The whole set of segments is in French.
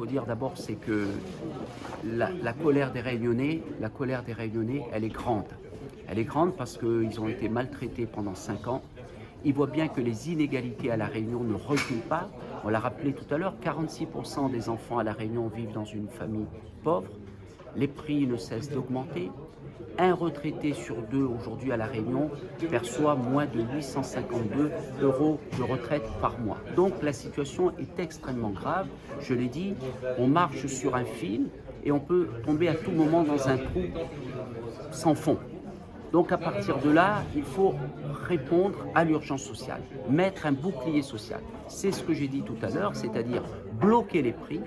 faut dire d'abord, c'est que la colère des Réunionnais, elle est grande. Elle est grande parce qu'ils ont été maltraités pendant 5 ans. Ils voient bien que les inégalités à La Réunion ne reculent pas. On l'a rappelé tout à l'heure, 46% des enfants à La Réunion vivent dans une famille pauvre. Les prix ne cessent d'augmenter. Un retraité sur 2 aujourd'hui à La Réunion perçoit moins de 852 € de retraite par mois. Donc la situation est extrêmement grave. Je l'ai dit, on marche sur un fil et on peut tomber à tout moment dans un trou sans fond. Donc à partir de là, il faut répondre à l'urgence sociale, mettre un bouclier social. C'est ce que j'ai dit tout à l'heure, c'est-à-dire bloquer les prix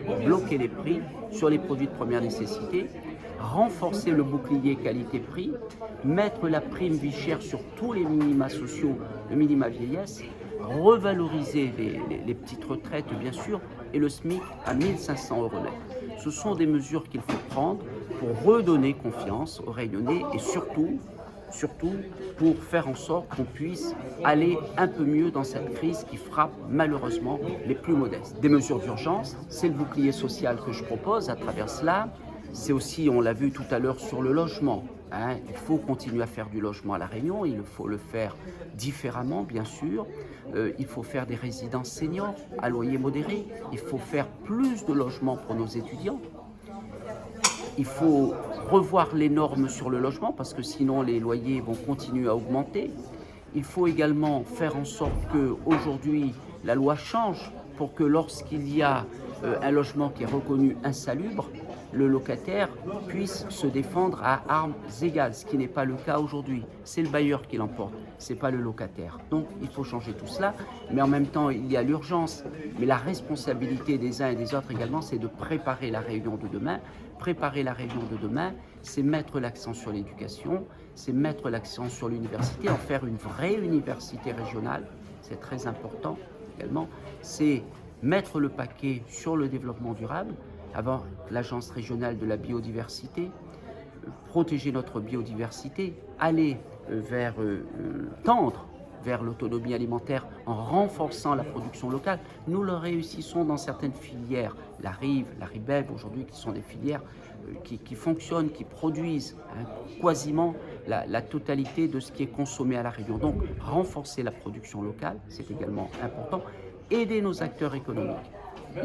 sur les produits de première nécessité, renforcer le bouclier qualité-prix, mettre la prime vie chère sur tous les minima sociaux, le minima vieillesse, revaloriser les petites retraites bien sûr, et le SMIC à 1 500 € net. Ce sont des mesures qu'il faut prendre pour redonner confiance aux Réunionnais et surtout pour faire en sorte qu'on puisse aller un peu mieux dans cette crise qui frappe malheureusement les plus modestes. Des mesures d'urgence, c'est le bouclier social que je propose à travers cela. C'est aussi, on l'a vu tout à l'heure sur le logement, il faut continuer à faire du logement à La Réunion, il faut le faire différemment bien sûr. Il faut faire des résidences seniors à loyer modéré, il faut faire plus de logements pour nos étudiants. Il faut revoir les normes sur le logement parce que sinon les loyers vont continuer à augmenter. Il faut également faire en sorte qu'aujourd'hui la loi change pour que lorsqu'il y a un logement qui est reconnu insalubre, le locataire puisse se défendre à armes égales, ce qui n'est pas le cas aujourd'hui. C'est le bailleur qui l'emporte, ce n'est pas le locataire. Donc il faut changer tout cela, mais en même temps il y a l'urgence. Mais la responsabilité des uns et des autres également, c'est de préparer la Réunion de demain. Préparer la Réunion de demain, c'est mettre l'accent sur l'éducation, c'est mettre l'accent sur l'université, en faire une vraie université régionale, c'est très important également. C'est mettre le paquet sur le développement durable, avoir l'agence régionale de la biodiversité, protéger notre biodiversité, aller tendre vers l'autonomie alimentaire en renforçant la production locale. Nous le réussissons dans certaines filières, la Rive, la Ribev aujourd'hui, qui sont des filières qui fonctionnent, qui produisent quasiment la totalité de ce qui est consommé à La Réunion. Donc renforcer la production locale, c'est également important. Aider nos acteurs économiques.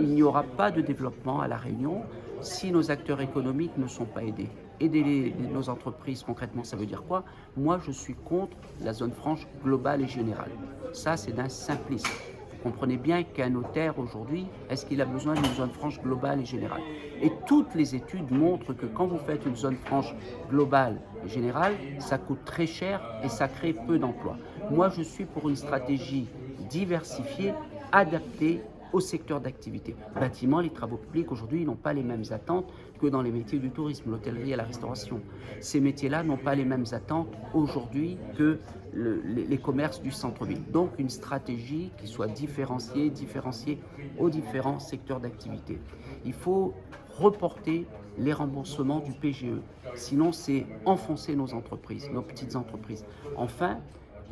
Il n'y aura pas de développement à La Réunion si nos acteurs économiques ne sont pas aidés. Aider nos entreprises, concrètement, ça veut dire quoi? Moi, je suis contre la zone franche globale et générale. Ça, c'est d'un simplisme. Vous comprenez bien qu'un notaire, aujourd'hui, est-ce qu'il a besoin d'une zone franche globale et générale? Et toutes les études montrent que quand vous faites une zone franche globale et générale, ça coûte très cher et ça crée peu d'emplois. Moi, je suis pour une stratégie diversifiée, adaptée au secteur d'activité. Le bâtiment, les travaux publics, aujourd'hui, n'ont pas les mêmes attentes que dans les métiers du tourisme, l'hôtellerie et la restauration. Ces métiers-là n'ont pas les mêmes attentes aujourd'hui que les commerces du centre-ville. Donc, une stratégie qui soit différenciée aux différents secteurs d'activité. Il faut reporter les remboursements du PGE. Sinon, c'est enfoncer nos entreprises, nos petites entreprises. Enfin,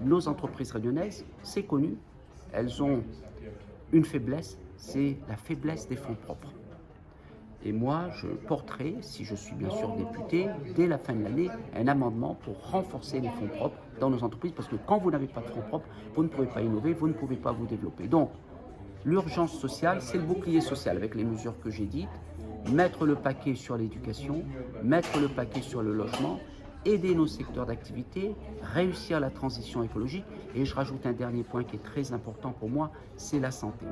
nos entreprises réunionnaises, c'est connu, elles ont une faiblesse, c'est la faiblesse des fonds propres. Et moi, je porterai, si je suis bien sûr député, dès la fin de l'année, un amendement pour renforcer les fonds propres dans nos entreprises, parce que quand vous n'avez pas de fonds propres, vous ne pouvez pas innover, vous ne pouvez pas vous développer. Donc, l'urgence sociale, c'est le bouclier social avec les mesures que j'ai dites, mettre le paquet sur l'éducation, mettre le paquet sur le logement, aider nos secteurs d'activité, réussir la transition écologique. Et je rajoute un dernier point qui est très important pour moi, c'est la santé.